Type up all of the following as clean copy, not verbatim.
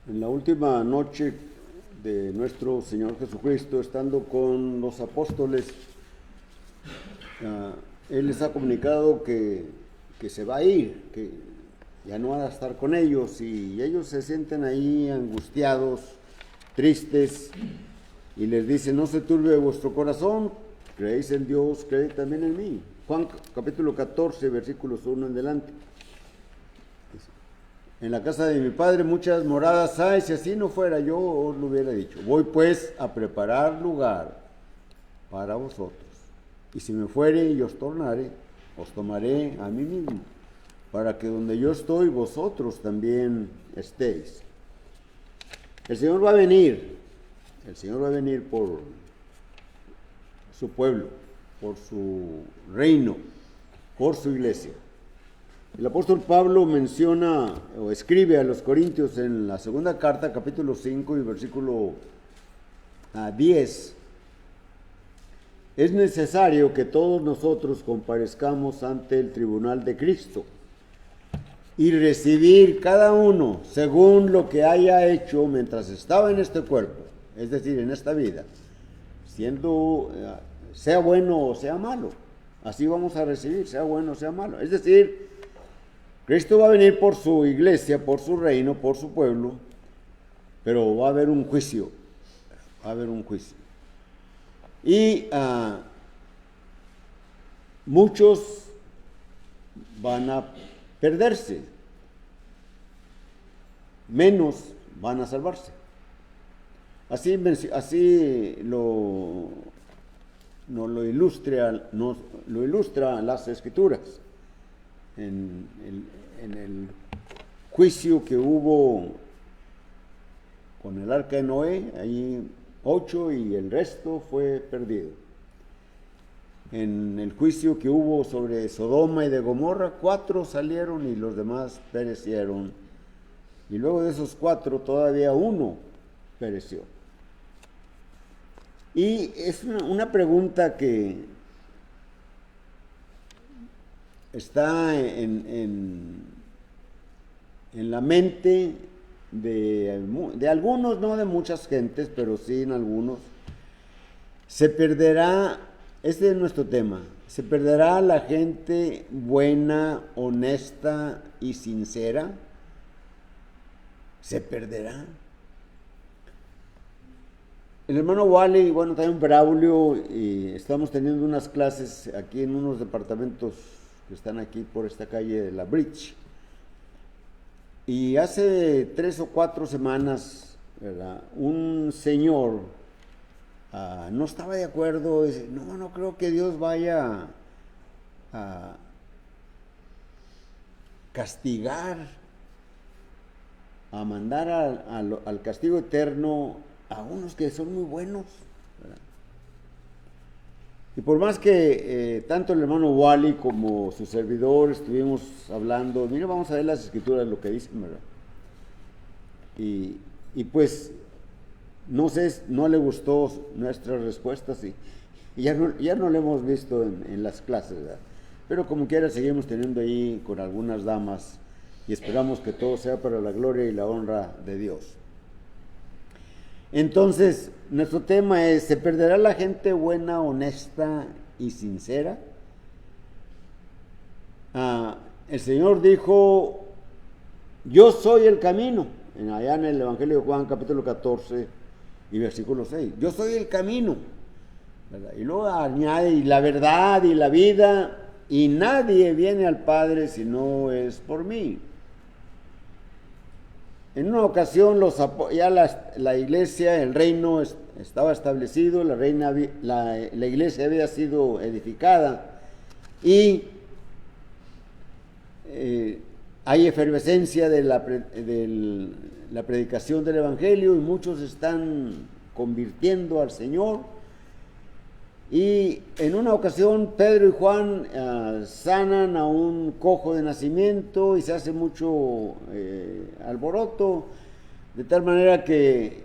En la última noche de nuestro Señor Jesucristo, estando con los apóstoles, Él les ha comunicado que se va a ir, que ya no va a estar con ellos, y ellos se sienten ahí angustiados, tristes, y les dice: no se turbe vuestro corazón, creéis en Dios, creed también en mí. Juan capítulo 14, versículos 1 en adelante. En la casa de mi Padre muchas moradas hay, si así no fuera yo os lo hubiera dicho. Voy pues a preparar lugar para vosotros. Y si me fuere y os tornare, os tomaré a mí mismo, para que donde yo estoy vosotros también estéis. El Señor va a venir por su pueblo, por su reino, por su iglesia. El apóstol Pablo menciona o escribe a los Corintios en la segunda carta, capítulo 5 y versículo 10. Es necesario que todos nosotros comparezcamos ante el tribunal de Cristo y recibir cada uno según lo que haya hecho mientras estaba en este cuerpo, es decir, en esta vida, siendo sea bueno o sea malo. Así vamos a recibir, sea bueno o sea malo. Es decir, Cristo va a venir por su iglesia, por su reino, por su pueblo, pero va a haber un juicio, Y muchos van a perderse, menos van a salvarse. Así nos lo ilustra las Escrituras. En el juicio que hubo con el arca de Noé, allí 8 y el resto fue perdido. En el juicio que hubo sobre Sodoma y de Gomorra, 4 salieron y los demás perecieron. Y luego de esos 4 todavía 1 pereció. Y es una pregunta que está en la mente de algunos, no de muchas gentes, pero sí en algunos. Se perderá, este es nuestro tema, se perderá la gente buena, honesta y sincera. Se perderá. El hermano Wally, también Braulio, y estamos teniendo unas clases aquí en unos departamentos que están aquí por esta calle de la Bridge. Y hace 3 o 4 semanas, ¿verdad?, un señor no estaba de acuerdo, dice: no creo que Dios vaya a castigar, a mandar al castigo eterno a unos que son muy buenos, ¿verdad? Y por más que tanto el hermano Wally como su servidor estuvimos hablando, mira, vamos a ver las Escrituras, lo que dicen, ¿verdad? Y pues, no sé, no le gustó nuestras respuestas y ya no lo hemos visto en las clases, ¿verdad? Pero como quiera seguimos teniendo ahí con algunas damas y esperamos que todo sea para la gloria y la honra de Dios. Entonces, nuestro tema es: ¿se perderá la gente buena, honesta y sincera? El Señor dijo: yo soy el camino, allá en el Evangelio de Juan capítulo 14 y versículo 6, yo soy el camino, ¿verdad? Y luego añade: y la verdad y la vida, y nadie viene al Padre si no es por mí. En una ocasión ya la iglesia, el reino estaba establecido, la iglesia había sido edificada y hay efervescencia de la predicación del Evangelio y muchos están convirtiendo al Señor. Y en una ocasión Pedro y Juan sanan a un cojo de nacimiento y se hace mucho alboroto, de tal manera que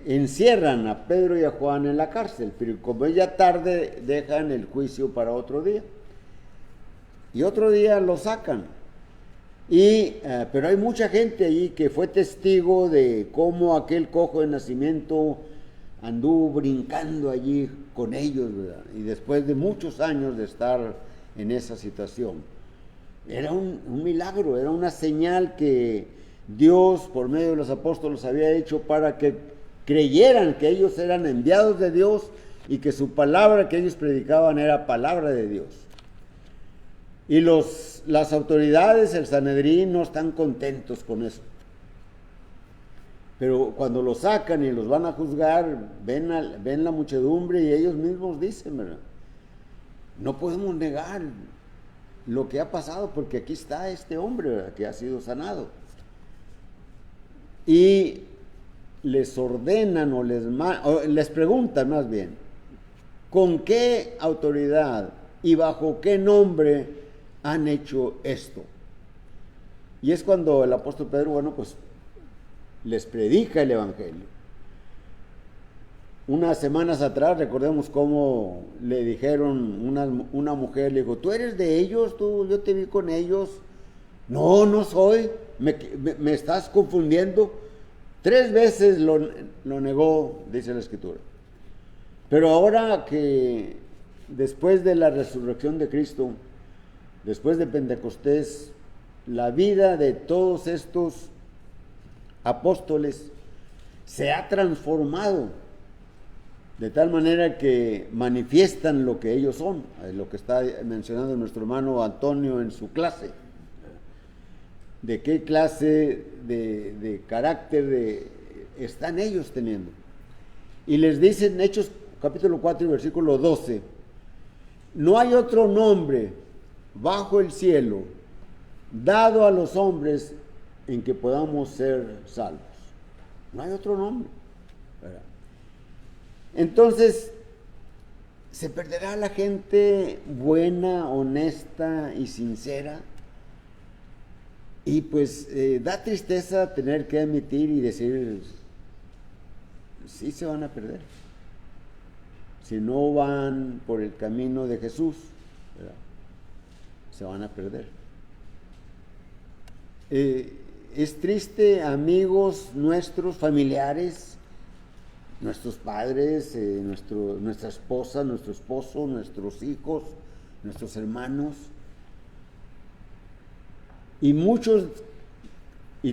encierran a Pedro y a Juan en la cárcel, pero como es ya tarde, dejan el juicio para otro día. Y otro día lo sacan. Pero hay mucha gente allí que fue testigo de cómo aquel cojo de nacimiento anduvo brincando allí con ellos, ¿verdad? Y después de muchos años de estar en esa situación. Era un milagro, era una señal que Dios por medio de los apóstoles había hecho para que creyeran que ellos eran enviados de Dios y que su palabra que ellos predicaban era palabra de Dios. Y las autoridades, el Sanedrín, no están contentos con eso. Pero cuando los sacan y los van a juzgar, ven la muchedumbre y ellos mismos dicen, ¿verdad? No podemos negar lo que ha pasado porque aquí está este hombre, ¿verdad?, que ha sido sanado. Y les ordenan o les preguntan más bien, ¿con qué autoridad y bajo qué nombre han hecho esto? Y es cuando el apóstol Pedro, bueno, pues les predica el evangelio. Unas semanas atrás, recordemos cómo le dijeron, una mujer le dijo, ¿tú eres de ellos? Yo te vi con ellos. No soy, me estás confundiendo. 3 veces lo negó, dice la Escritura. Pero ahora que después de la resurrección de Cristo, después de Pentecostés, la vida de todos estos apóstoles se ha transformado de tal manera que manifiestan lo que ellos son, lo que está mencionando nuestro hermano Antonio en su clase. De qué clase de carácter están ellos teniendo. Y les dice en Hechos capítulo 4 y versículo 12, no hay otro nombre bajo el cielo dado a los hombres en que podamos ser salvos. No hay otro nombre, ¿verdad? Entonces, ¿se perderá la gente buena, honesta y sincera? Y pues da tristeza tener que admitir y decir, sí se van a perder. Si no van por el camino de Jesús, ¿verdad?, se van a perder. Es triste, amigos nuestros, familiares, nuestros padres, nuestra esposa, nuestro esposo, nuestros hijos, nuestros hermanos, y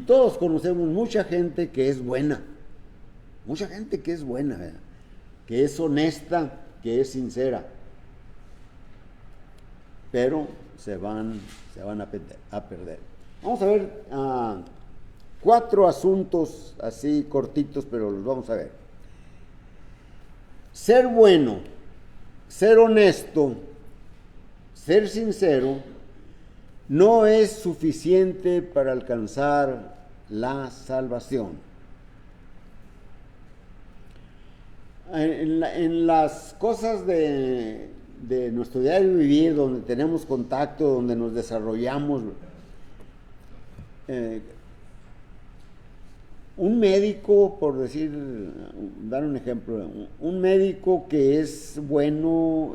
todos conocemos mucha gente que es buena, ¿verdad?, que es honesta, que es sincera, pero se van a perder. Vamos a ver 4 asuntos así cortitos, pero los vamos a ver. Ser bueno, ser honesto, ser sincero, no es suficiente para alcanzar la salvación. En las cosas de nuestro diario vivir, donde tenemos contacto, donde nos desarrollamos, un médico, por dar un ejemplo, un médico que es bueno,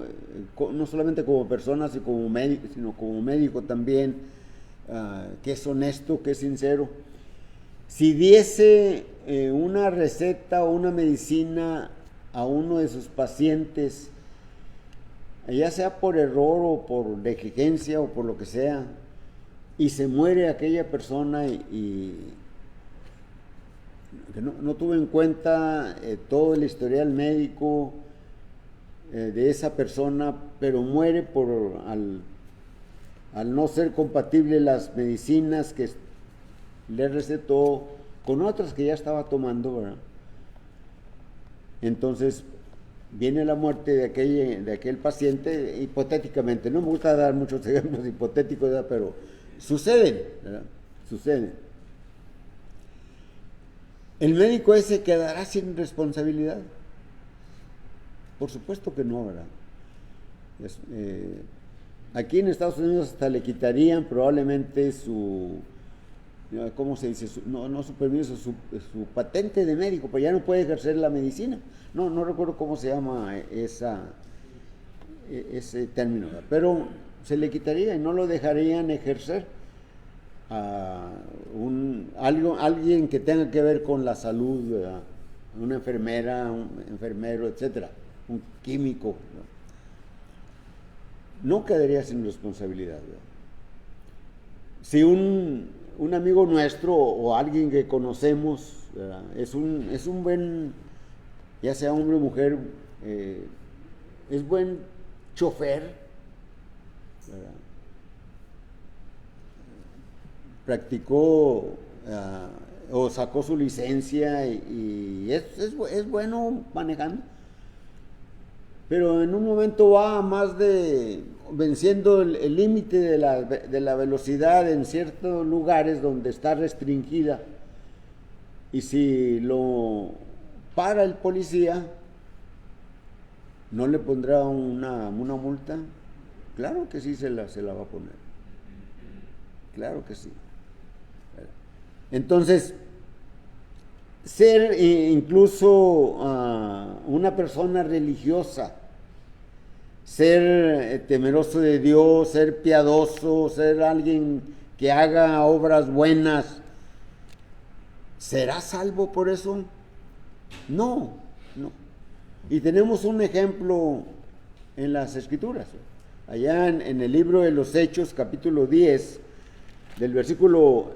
no solamente como persona, sino como médico también, que es honesto, que es sincero, si diese una receta o una medicina a uno de sus pacientes, ya sea por error o por negligencia o por lo que sea, y se muere aquella persona y que no tuvo en cuenta todo el historial médico de esa persona, pero muere al no ser compatible las medicinas que le recetó con otras que ya estaba tomando, ¿verdad? Entonces viene la muerte de aquel paciente, hipotéticamente. No me gusta dar muchos ejemplos hipotéticos, ¿verdad?, pero suceden, ¿verdad? Suceden. ¿El médico ese quedará sin responsabilidad? Por supuesto que no, ¿verdad? Aquí en Estados Unidos hasta le quitarían probablemente ¿cómo se dice? No su permiso, su patente de médico, pues ya no puede ejercer la medicina. No recuerdo cómo se llama ese término, ¿verdad?, pero se le quitaría y no lo dejarían ejercer. alguien que tenga que ver con la salud, ¿verdad? Una enfermera, un enfermero, etcétera, un químico, no quedaría sin responsabilidad, ¿verdad? Si un amigo nuestro o alguien que conocemos, ¿verdad? es un buen, ya sea hombre o mujer, es buen chofer, ¿verdad? Practicó o sacó su licencia y es bueno manejando, pero en un momento va más de venciendo el límite de la velocidad en ciertos lugares donde está restringida, y si lo para el policía, ¿no le pondrá una multa? Claro que sí se la va a poner, claro que sí. Entonces, ser incluso una persona religiosa, ser temeroso de Dios, ser piadoso, ser alguien que haga obras buenas, ¿será salvo por eso? No, no. Y tenemos un ejemplo en las Escrituras. Allá en el libro de los Hechos, capítulo 10, del versículo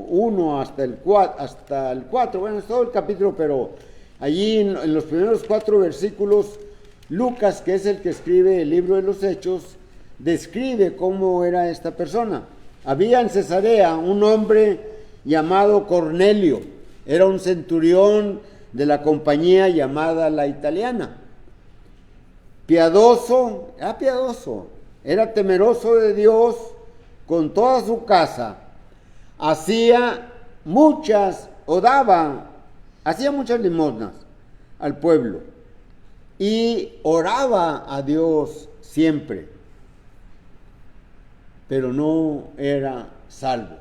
1 hasta el 4, bueno, es todo el capítulo, pero allí en los primeros 4 versículos, Lucas, que es el que escribe el libro de los Hechos, describe cómo era esta persona. Había en Cesarea un hombre llamado Cornelio, era un centurión de la compañía llamada La Italiana. Piadoso, era temeroso de Dios con toda su casa, hacía muchas limosnas al pueblo y oraba a Dios siempre, pero no era salvo.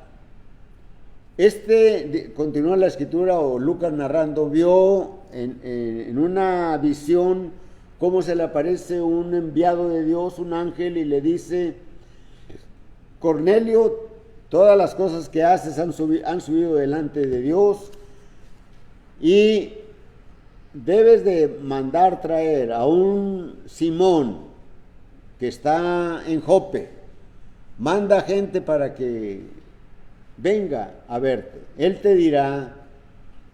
Continúa la escritura, o Lucas narrando, vio en una visión cómo se le aparece un enviado de Dios, un ángel, y le dice: Cornelio, todas las cosas que haces han subido delante de Dios, y debes de mandar traer a un Simón que está en Jope. Manda gente para que venga a verte. Él te dirá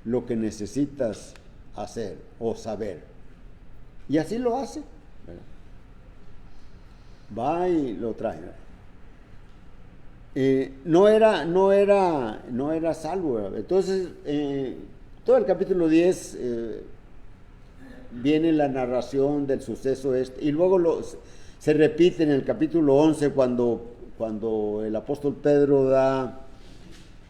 lo que necesitas hacer o saber. Y así lo hace, ¿verdad? Va y lo trae, ¿verdad? No era salvo, ¿verdad? Entonces, todo el capítulo 10 viene la narración del suceso y luego se repite en el capítulo 11 cuando el apóstol Pedro da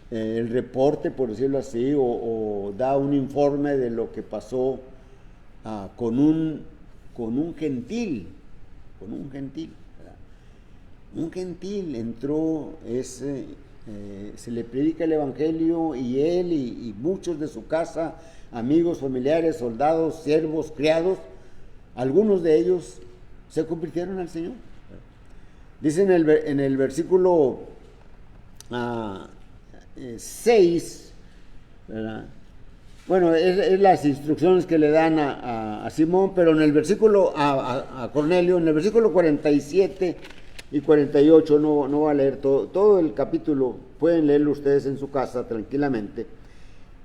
el reporte, por decirlo así, o da un informe de lo que pasó con un gentil, ¿verdad? Un gentil entró, se le predica el evangelio, y él y muchos de su casa, amigos, familiares, soldados, siervos, criados, algunos de ellos se convirtieron al Señor. Dice en el versículo 6, ¿verdad? Bueno, es las instrucciones que le dan a Simón, pero en el versículo a Cornelio, en el versículo 47 y 48, no voy a leer todo el capítulo, pueden leerlo ustedes en su casa tranquilamente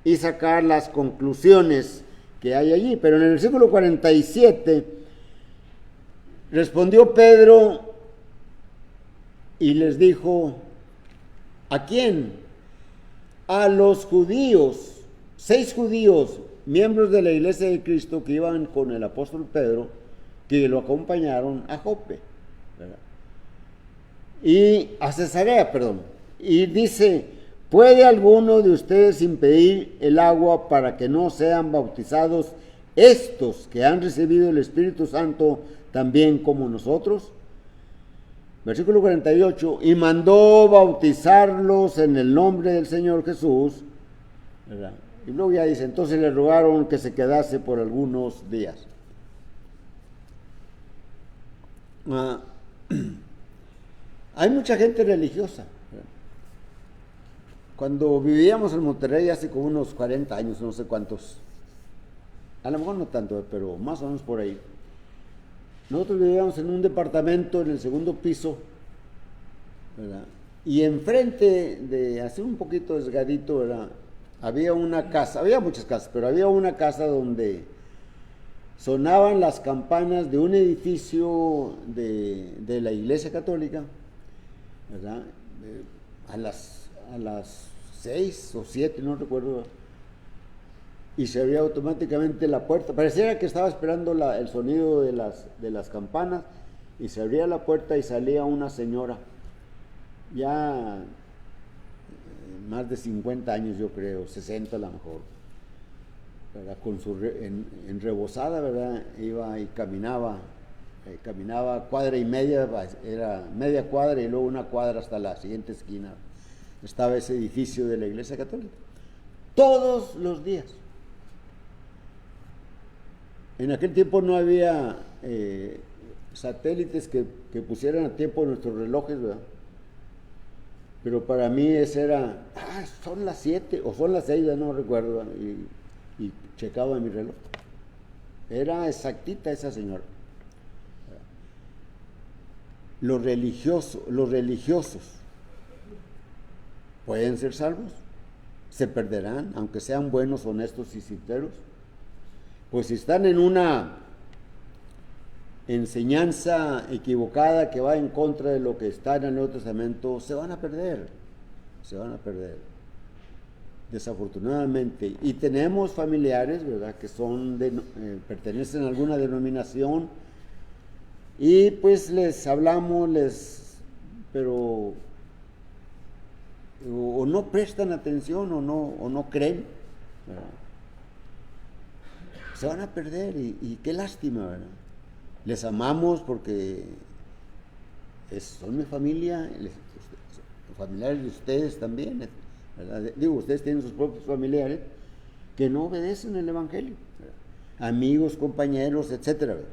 y sacar las conclusiones que hay allí. Pero en el versículo 47 respondió Pedro y les dijo: ¿a quién? A los judíos, 6 judíos, miembros de la iglesia de Cristo, que iban con el apóstol Pedro, que lo acompañaron a Jope, ¿verdad? Y a Cesarea, y dice: ¿puede alguno de ustedes impedir el agua para que no sean bautizados estos que han recibido el Espíritu Santo también como nosotros? Versículo 48, y mandó bautizarlos en el nombre del Señor Jesús, ¿verdad? Y luego ya dice: entonces le rogaron que se quedase por algunos días. Hay mucha gente religiosa, ¿verdad? Cuando vivíamos en Monterrey hace como unos 40 años, no sé cuántos, a lo mejor no tanto, pero más o menos por ahí. Nosotros vivíamos en un departamento en el segundo piso, ¿verdad? Y enfrente de, así un poquito desgadito, ¿verdad? Había una casa, había muchas casas, pero había una casa donde sonaban las campanas de un edificio de la Iglesia Católica, ¿verdad? A las 6 o 7, no recuerdo, y se abría automáticamente la puerta. Pareciera que estaba esperando el sonido de las campanas, y se abría la puerta y salía una señora, ya más de 50 años, yo creo, 60 a lo mejor, ¿verdad? Con su rebozada, ¿verdad? Iba y caminaba cuadra y media, era media cuadra y luego una cuadra hasta la siguiente esquina. Estaba ese edificio de la Iglesia Católica. Todos los días. En aquel tiempo no había satélites que pusieran a tiempo nuestros relojes, ¿verdad? Pero para mí ese era, son las 7 o son las 6, ya no recuerdo, y checaba mi reloj. Era exactita esa señora. Los religiosos pueden ser salvos, se perderán, aunque sean buenos, honestos y sinceros. Pues si están en una enseñanza equivocada que va en contra de lo que está en el Nuevo Testamento, se van a perder, desafortunadamente. Y tenemos familiares, ¿verdad?, que pertenecen a alguna denominación, y pues les hablamos, pero o no prestan atención o no creen, ¿verdad? Se van a perder, y qué lástima, ¿verdad? Les amamos porque son mi familia, los familiares de ustedes también, ¿verdad? Digo, ustedes tienen sus propios familiares que no obedecen el Evangelio, ¿verdad? Amigos, compañeros, etcétera, ¿verdad?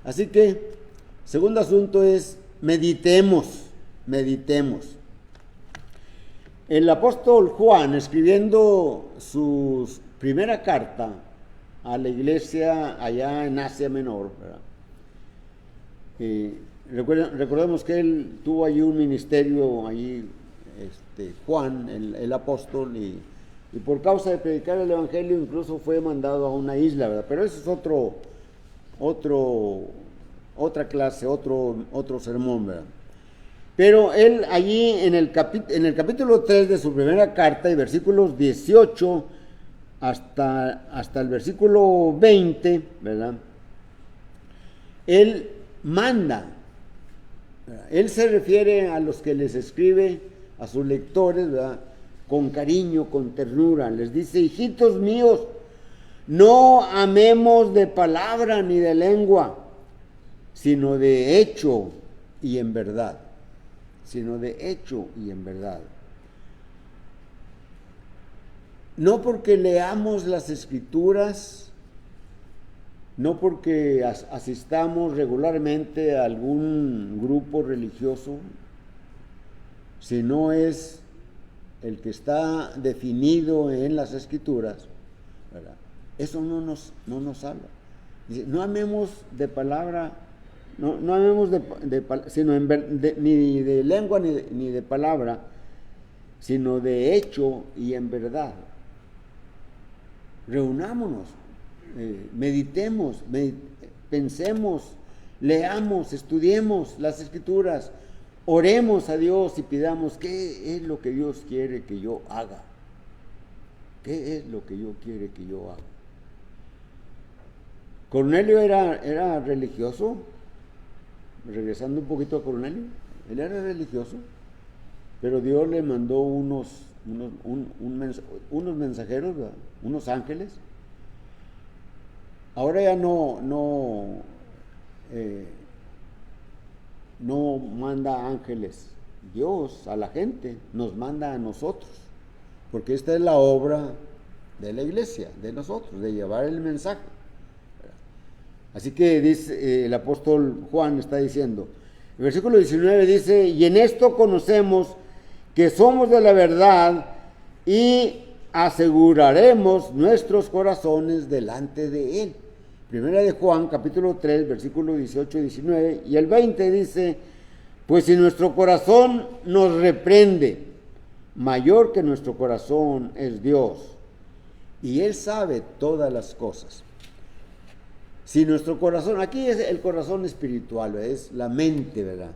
Así que, segundo asunto es, meditemos. El apóstol Juan, escribiendo su primera carta a la iglesia allá en Asia Menor, ¿verdad? Recordemos que él tuvo allí un ministerio, Juan, el apóstol, y por causa de predicar el Evangelio incluso fue mandado a una isla, ¿verdad? Pero eso es otra clase, otro sermón, ¿verdad? Pero él allí en el capítulo 3 de su primera carta, y versículos 18 hasta el versículo 20, ¿verdad? Él manda, ¿verdad? Él se refiere a los que les escribe, a sus lectores, ¿verdad?, con cariño, con ternura. Les dice: hijitos míos, no amemos de palabra ni de lengua, sino de hecho y en verdad. No porque leamos las Escrituras, no porque asistamos regularmente a algún grupo religioso, sino es el que está definido en las Escrituras, ¿verdad? Eso no nos habla. Dice: no amemos de palabra, no amemos sino ni de lengua ni de palabra, sino de hecho y en verdad. Reunámonos, meditemos, pensemos, leamos, estudiemos las Escrituras, oremos a Dios y pidamos qué es lo que Dios quiere que yo haga. ¿Qué es lo que Dios quiere que yo haga? Cornelio era religioso. Regresando un poquito a Cornelio, él era religioso, pero Dios le mandó unos mensajeros, ¿verdad?, unos ángeles. Ahora ya no manda ángeles Dios a la gente, nos manda a nosotros, porque esta es la obra de la iglesia, de nosotros, de llevar el mensaje. Así que dice, el apóstol Juan está diciendo, el versículo 19 dice: y en esto conocemos que somos de la verdad y aseguraremos nuestros corazones delante de Él. Primera de Juan, capítulo 3, versículos 18 y 19, y el 20 dice: pues si nuestro corazón nos reprende, mayor que nuestro corazón es Dios, y Él sabe todas las cosas. Si nuestro corazón, aquí es el corazón espiritual, es la mente, ¿verdad?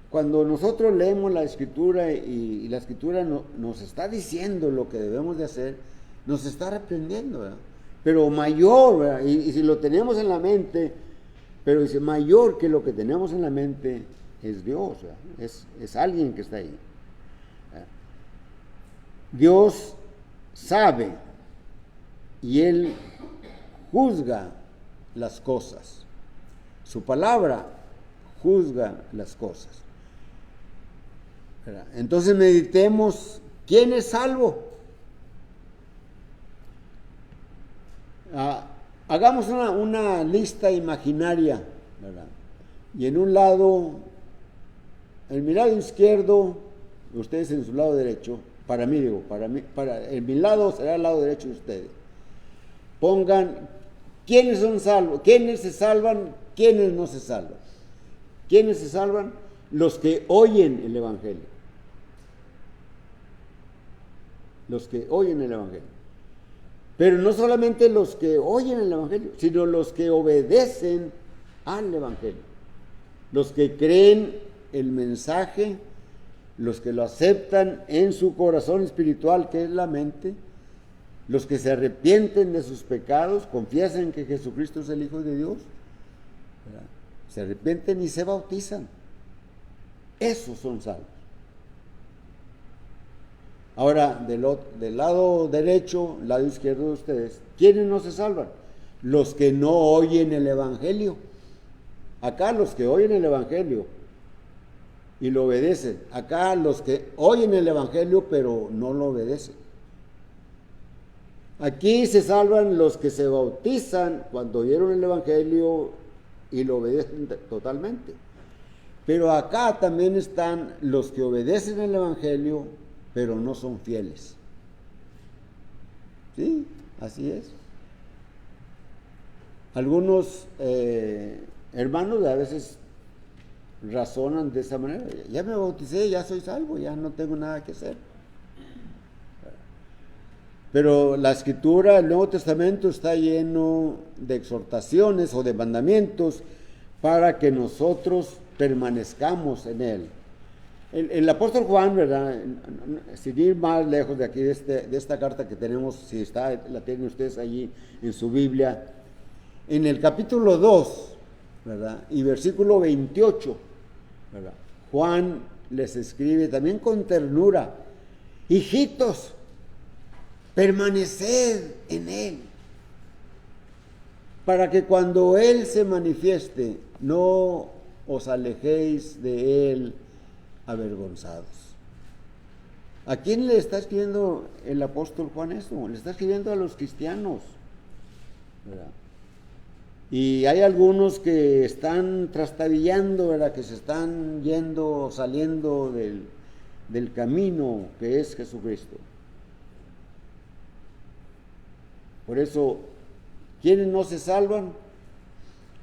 Cuando nosotros leemos la Escritura y la Escritura nos está diciendo lo que debemos de hacer, nos está reprendiendo, ¿verdad? Pero mayor, ¿verdad? Y si lo tenemos en la mente, pero dice, mayor que lo que tenemos en la mente es Dios, ¿verdad? Es alguien que está ahí. Dios sabe y Él juzga las cosas. Su palabra juzga las cosas. Entonces meditemos, ¿quién es salvo? Hagamos una lista imaginaria, ¿verdad? Y en un lado, en mi lado izquierdo, ustedes en su lado derecho, para mí, en mi lado será el lado derecho de ustedes. Pongan quiénes son salvos, quiénes se salvan, quiénes no se salvan. ¿Quiénes se salvan? Los que oyen el Evangelio. Los que oyen el Evangelio. Pero no solamente los que oyen el Evangelio, sino los que obedecen al Evangelio. Los que creen el mensaje, los que lo aceptan en su corazón espiritual, que es la mente, los que se arrepienten de sus pecados, confiesan que Jesucristo es el Hijo de Dios, ¿verdad? Se arrepienten y se bautizan. Esos son salvos. Ahora, del lado derecho, lado izquierdo de ustedes, ¿quiénes no se salvan? Los que no oyen el Evangelio. Acá los que oyen el Evangelio y lo obedecen. Acá los que oyen el Evangelio pero no lo obedecen. Aquí se salvan los que se bautizan cuando oyeron el Evangelio y lo obedecen totalmente. Pero acá también están los que obedecen el Evangelio pero no son fieles. Sí, así es. Algunos hermanos a veces razonan de esa manera: ya me bauticé, ya soy salvo, ya no tengo nada que hacer. Pero la Escritura, el Nuevo Testamento, está lleno de exhortaciones o de mandamientos para que nosotros permanezcamos en Él. El apóstol Juan, ¿verdad? Sin ir más lejos de aquí, de esta carta que tenemos, si la tienen ustedes allí en su Biblia, en el capítulo 2, ¿verdad? Y versículo 28, ¿verdad? Juan les escribe también con ternura: hijitos, permaneced en Él, para que cuando Él se manifieste, no os alejéis de Él avergonzados. ¿A quién le está escribiendo el apóstol Juan esto? Le está escribiendo a los cristianos, ¿verdad? Y hay algunos que están trastabillando, ¿verdad? Que se están yendo, saliendo del camino que es Jesucristo. Por eso, ¿quiénes no se salvan?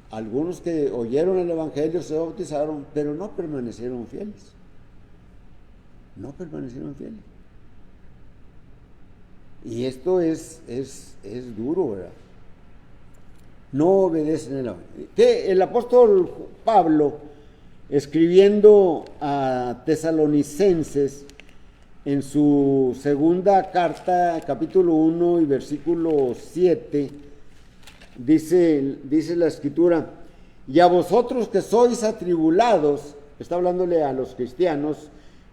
Algunos que oyeron el Evangelio, se bautizaron, pero no permanecieron fieles. No permanecieron fieles. Y esto es duro, ¿verdad? No obedecen el Evangelio. Que el apóstol Pablo, escribiendo a Tesalonicenses, en su segunda carta, capítulo 1 y versículo 7, dice la Escritura: y a vosotros que sois atribulados, está hablándole a los cristianos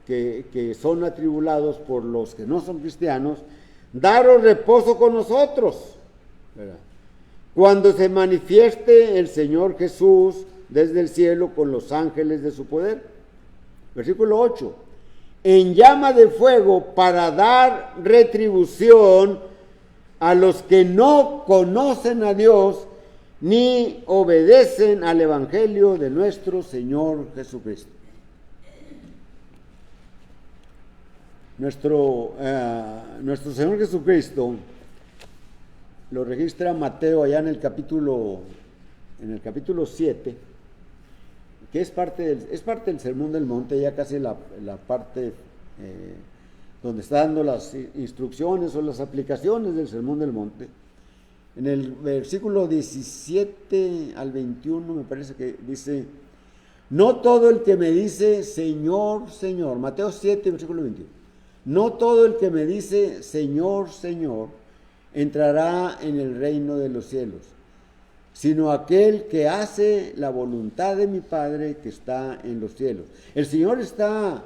que son atribulados por los que no son cristianos, daros reposo con nosotros, ¿verdad? Cuando se manifieste el Señor Jesús desde el cielo con los ángeles de su poder. Versículo 8: en llama de fuego para dar retribución a los que no conocen a Dios ni obedecen al Evangelio de nuestro Señor Jesucristo. Nuestro Señor Jesucristo lo registra Mateo allá en el capítulo 7, que es parte del Sermón del Monte, ya casi la parte donde está dando las instrucciones o las aplicaciones del Sermón del Monte. En el versículo 17 al 21 me parece que dice: no todo el que me dice Señor, Señor, Mateo 7, versículo 21, no todo el que me dice Señor, Señor, entrará en el reino de los cielos, sino aquel que hace la voluntad de mi Padre que está en los cielos. El Señor está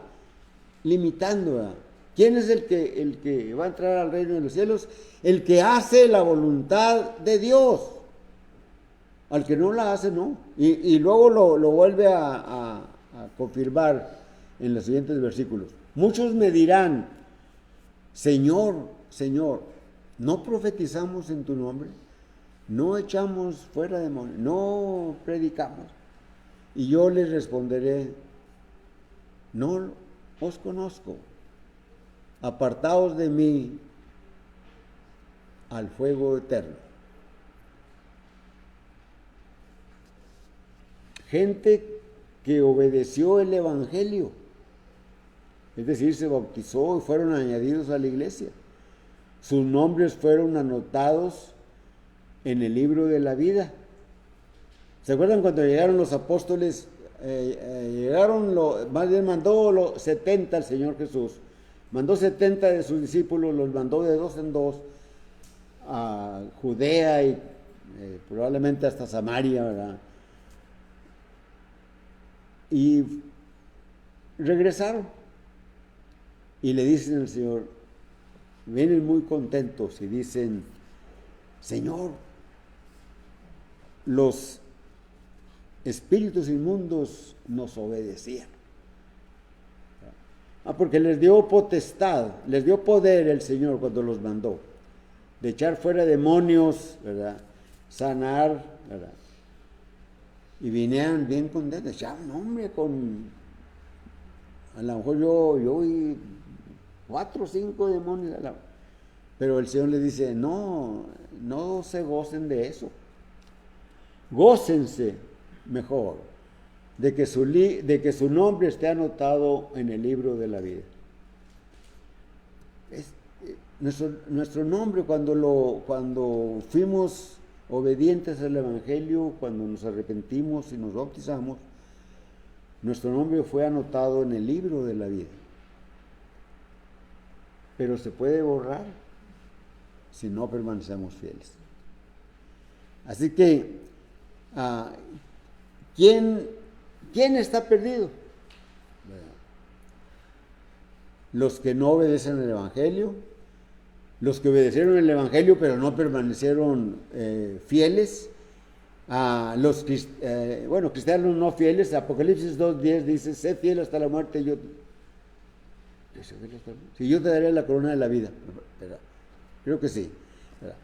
limitando, ¿verdad? ¿Quién es el que va a entrar al reino de los cielos? El que hace la voluntad de Dios. Al que no la hace, no. Y luego lo vuelve a confirmar en los siguientes versículos. Muchos me dirán: Señor, Señor, ¿no profetizamos en tu nombre? ¿No echamos fuera demonios? ¿No predicamos? Y yo les responderé: no os conozco. Apartaos de mí al fuego eterno. Gente que obedeció el Evangelio, es decir, se bautizó y fueron añadidos a la iglesia. Sus nombres fueron anotados en el libro de la vida. ¿Se acuerdan cuando llegaron los apóstoles? Más bien mandó 70 el Señor Jesús. Mandó 70 de sus discípulos, los mandó de 2 en 2 a Judea y probablemente hasta Samaria, ¿verdad? Y regresaron y le dicen al Señor, vienen muy contentos y dicen: Señor, los espíritus inmundos nos obedecían. Porque les dio potestad, les dio poder el Señor cuando los mandó, de echar fuera demonios, ¿verdad? Sanar, ¿verdad? Y vinieron bien contentos, ya, no, hombre, a lo mejor yo vi 4 o 5 demonios, pero el Señor les dice: no se gocen de eso, gócense mejor de que su nombre esté anotado en el libro de la vida. Nuestro nombre, cuando fuimos obedientes al Evangelio, cuando nos arrepentimos y nos bautizamos, nuestro nombre fue anotado en el libro de la vida. Pero se puede borrar si no permanecemos fieles. Así que, ¿quién está perdido? Los que no obedecen el Evangelio, los que obedecieron el Evangelio pero no permanecieron fieles, los cristianos no fieles. Apocalipsis 2:10 dice: sé fiel hasta la muerte, si yo te daré la corona de la vida, ¿verdad? Creo que sí, ¿verdad?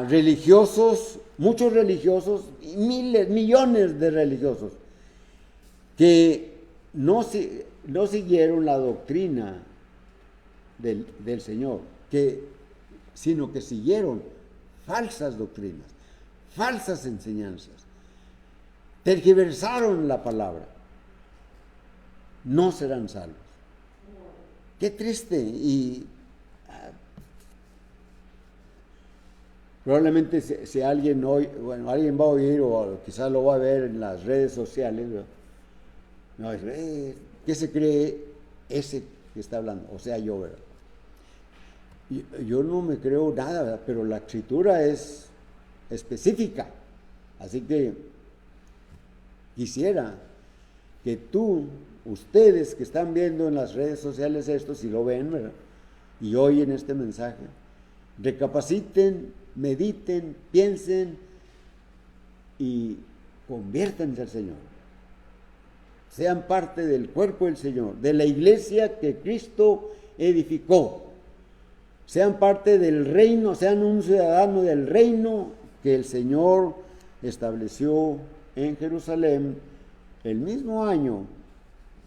Religiosos, muchos religiosos, millones de religiosos que no siguieron la doctrina del Señor, sino que siguieron falsas doctrinas, falsas enseñanzas, tergiversaron la palabra, no serán salvos. Qué triste. Y probablemente si alguien alguien va a oír o quizás lo va a ver en las redes sociales, no, ¿qué se cree ese que está hablando? O sea, yo, ¿verdad? Yo no me creo nada, ¿verdad? Pero la escritura es específica. Así que quisiera que ustedes que están viendo en las redes sociales esto, si lo ven, ¿verdad?, y oyen este mensaje, recapaciten, mediten, piensen y conviértanse al Señor. Sean parte del cuerpo del Señor, de la iglesia que Cristo edificó. Sean parte del reino, sean un ciudadano del reino que el Señor estableció en Jerusalén el mismo año,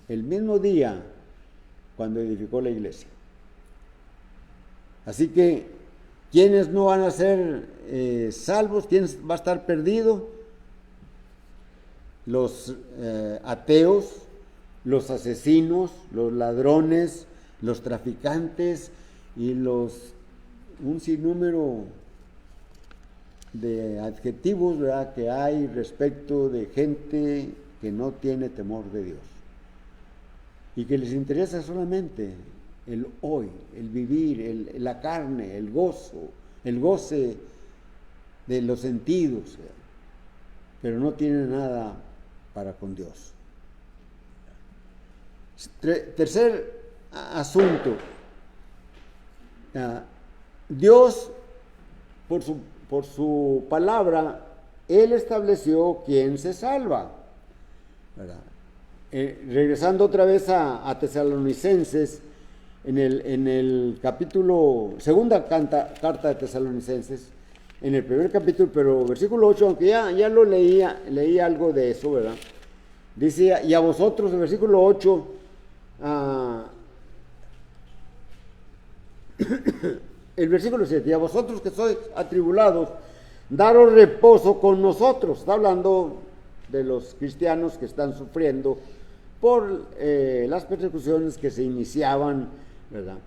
el mismo día, cuando edificó la iglesia. Así que, ¿quiénes no van a ser salvos? ¿Quién va a estar perdido? Los ateos, los asesinos, los ladrones, los traficantes y un sinnúmero de adjetivos, ¿verdad?, que hay respecto de gente que no tiene temor de Dios y que les interesa solamente el hoy, el vivir, la carne, el goce de los sentidos, pero no tiene nada para con Dios. Tercer asunto, Dios, por su palabra, Él estableció quién se salva, ¿verdad? Regresando otra vez a Tesalonicenses, en el capítulo, segunda carta de Tesalonicenses, en el primer capítulo, pero versículo 8, aunque ya lo leí algo de eso, ¿verdad? Dice, y a vosotros, el versículo 8, el versículo 7, y a vosotros que sois atribulados, daros reposo con nosotros. Está hablando de los cristianos que están sufriendo por las persecuciones que se iniciaban, ¿verdad?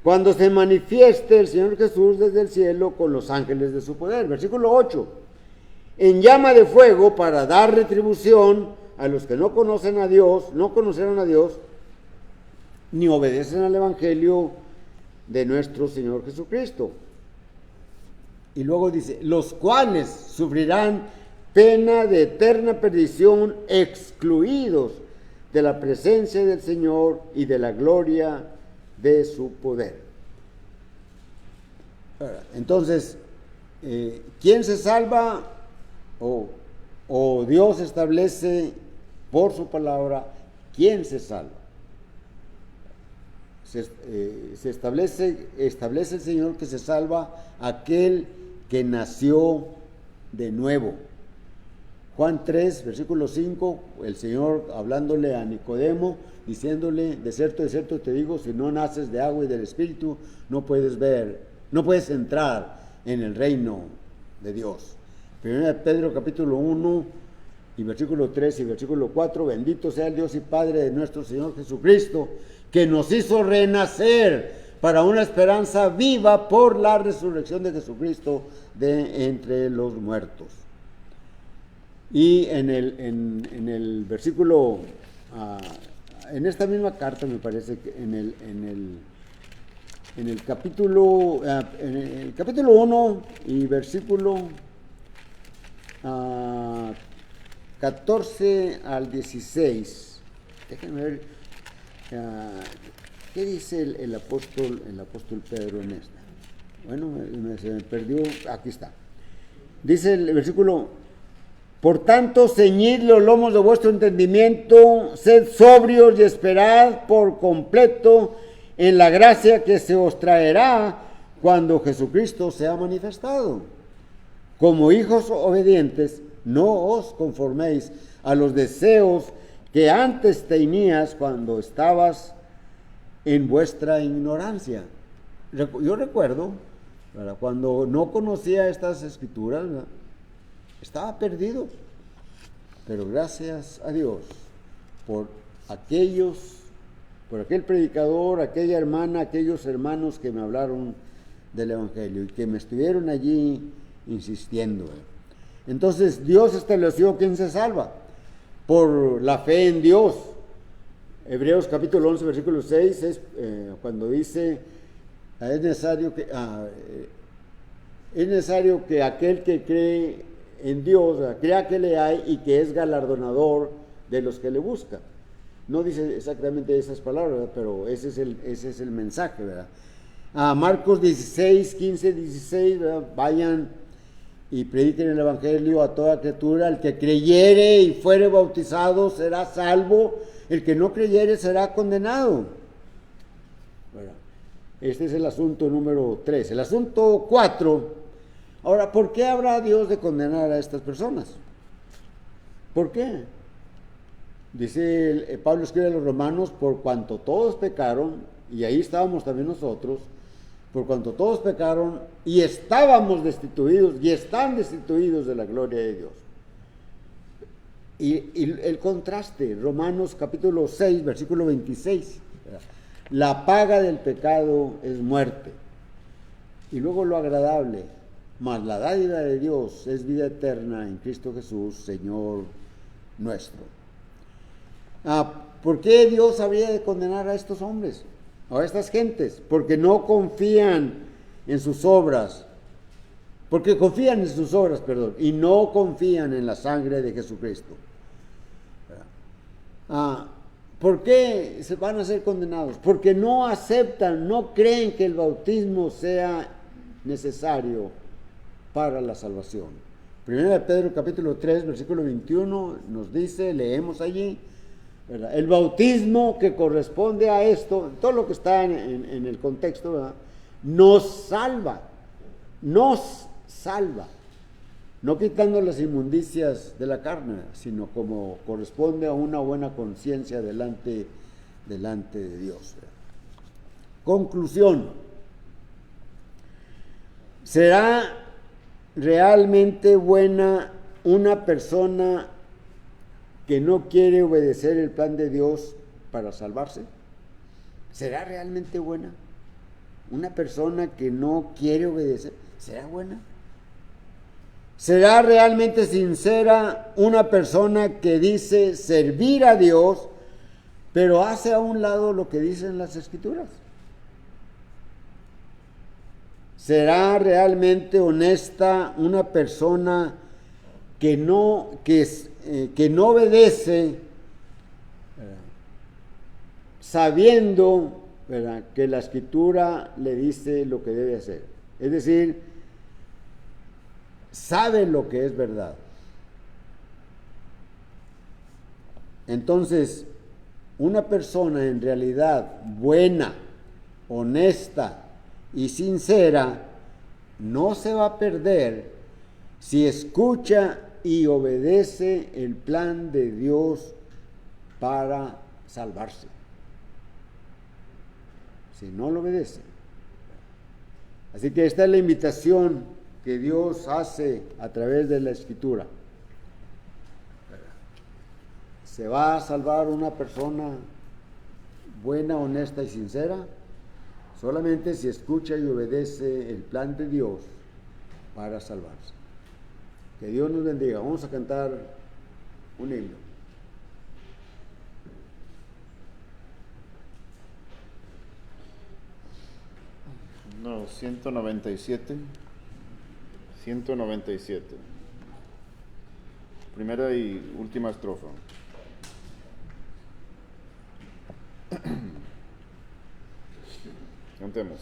Cuando se manifieste el Señor Jesús desde el cielo con los ángeles de su poder. Versículo 8, en llama de fuego para dar retribución a los que no conocieron a Dios, ni obedecen al Evangelio de nuestro Señor Jesucristo. Y luego dice, los cuales sufrirán pena de eterna perdición, excluidos de la presencia del Señor y de la gloria de su poder. Entonces, ¿quién se salva? O Dios establece por su palabra quién se salva. Se establece el Señor que se salva aquel que nació de nuevo. Juan 3, versículo 5, el Señor hablándole a Nicodemo, diciéndole, de cierto te digo, si no naces de agua y del Espíritu, no puedes entrar en el reino de Dios. 1 Pedro capítulo 1 y versículo 3 y versículo 4, bendito sea el Dios y Padre de nuestro Señor Jesucristo, que nos hizo renacer para una esperanza viva por la resurrección de Jesucristo de entre los muertos. Y en el versículo, en esta misma carta me parece que en el capítulo 1 y versículo 14 al 16, déjenme ver qué dice el apóstol Pedro en esta. Bueno, se me perdió, aquí está. Dice el versículo, por tanto, ceñid los lomos de vuestro entendimiento, sed sobrios y esperad por completo en la gracia que se os traerá cuando Jesucristo sea manifestado. Como hijos obedientes, no os conforméis a los deseos que antes tenías cuando estabas en vuestra ignorancia. Yo recuerdo, ¿verdad?, cuando no conocía estas escrituras, ¿verdad?, estaba perdido, pero gracias a Dios por aquel predicador, aquella hermana, aquellos hermanos que me hablaron del Evangelio y que me estuvieron allí insistiendo. Entonces Dios estableció quién se salva por la fe en Dios. Hebreos capítulo 11 versículo 6 es cuando dice es necesario que aquel que cree en Dios crea que le hay y que es galardonador de los que le buscan. No dice exactamente esas palabras, ¿verdad?, pero ese es el mensaje, ¿verdad? Marcos 16, 15, 16, ¿verdad?, vayan y prediquen el Evangelio a toda criatura. El que creyere y fuere bautizado será salvo, el que no creyere será condenado. Bueno, este es el asunto número 3. El asunto 4. Ahora, ¿por qué habrá Dios de condenar a estas personas? ¿Por qué? Dice Pablo escribe a los romanos, por cuanto todos pecaron, y ahí estábamos también nosotros, por cuanto todos pecaron y estábamos destituidos y están destituidos de la gloria de Dios. Y el contraste, Romanos capítulo 6, versículo 26. La paga del pecado es muerte. Y luego lo agradable, mas la dádiva de Dios es vida eterna en Cristo Jesús, Señor nuestro. ¿Por qué Dios habría de condenar a estos hombres, a estas gentes? Porque no confían en sus obras, porque confían en sus obras, y no confían en la sangre de Jesucristo. ¿Por qué se van a ser condenados? Porque no aceptan, no creen que el bautismo sea necesario para la salvación. Primera de Pedro capítulo 3, versículo 21 nos dice, leemos allí, ¿verdad? El bautismo que corresponde a esto, todo lo que está en el contexto, ¿verdad? Nos salva, no quitando las inmundicias de la carne, sino como corresponde a una buena conciencia delante de Dios. Conclusión: ¿será realmente buena una persona que no quiere obedecer el plan de Dios para salvarse? ¿Será realmente buena una persona que no quiere obedecer? ¿Será buena? ¿Será realmente sincera una persona que dice servir a Dios, pero hace a un lado lo que dicen las Escrituras? ¿Será realmente honesta una persona que no obedece, sabiendo, ¿verdad?, que la Escritura le dice lo que debe hacer? Es decir, sabe lo que es verdad. Entonces, una persona en realidad buena, honesta y sincera no se va a perder si escucha y obedece el plan de Dios para salvarse. Si no lo obedece. Así que esta es la invitación que Dios hace a través de la Escritura. ¿Se va a salvar una persona buena, honesta y sincera? Solamente si escucha y obedece el plan de Dios para salvarse. Que Dios nos bendiga. Vamos a cantar un himno. No, 197. 197. Primera y última estrofa. Cantemos.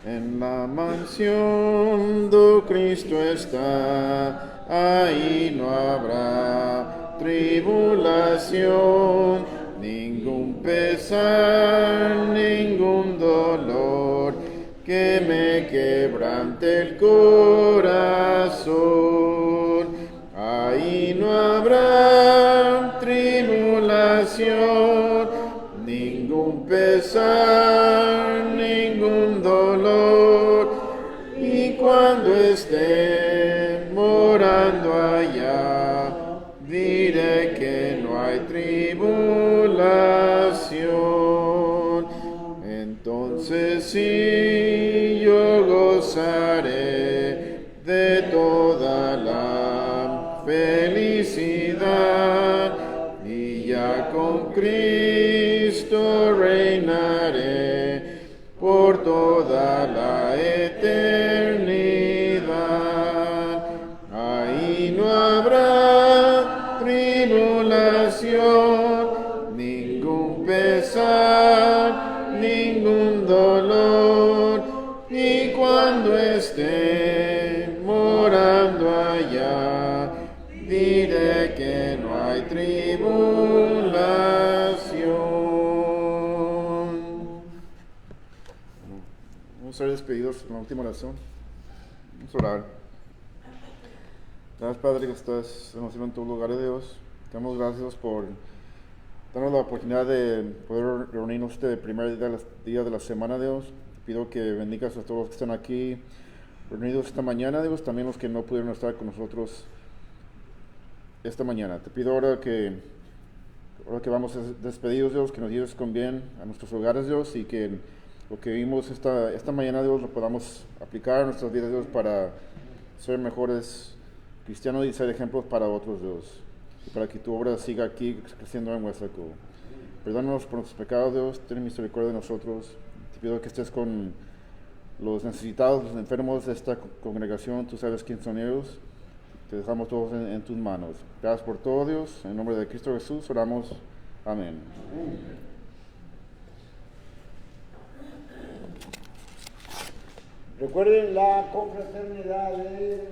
En la mansión do Cristo está, ahí no habrá tribulación, ningún pesar, ningún dolor que me quebrante el corazón. Ahí no habrá tribulación, ningún pesar, ningún dolor. Y cuando esté morando allá, diré que no hay tribulación. Entonces sí, yo gozaré de toda la felicidad, y ya con Cristo reinaré por toda la eternidad. Ahí no habrá tribulación, ningún pesar, ningún dolor. Y cuando esté morando allá, diré que no hay tribulación. Vamos a ser despedidos en la última oración. Vamos a orar. Gracias, Padre, que estás en tu lugar de Dios. Te damos gracias por darnos la oportunidad de poder reunirnos este primer día de la semana, Dios. pido que bendigas a todos los que están aquí reunidos esta mañana, Dios, también los que no pudieron estar con nosotros esta mañana. Te pido ahora que vamos despedidos, Dios, que nos lleves con bien a nuestros hogares, Dios, y que lo que vimos esta mañana, Dios, lo podamos aplicar a nuestras vidas, Dios, para ser mejores cristianos y ser ejemplos para otros, Dios, y para que tu obra siga aquí creciendo en Huesaco. Perdónanos por nuestros pecados, Dios, ten misericordia de nosotros. Te pido que estés con los necesitados, los enfermos de esta congregación, tú sabes quién son ellos. Te dejamos todos en tus manos. Gracias por todo, Dios. En nombre de Cristo Jesús oramos. Amén. Recuerden la confraternidad de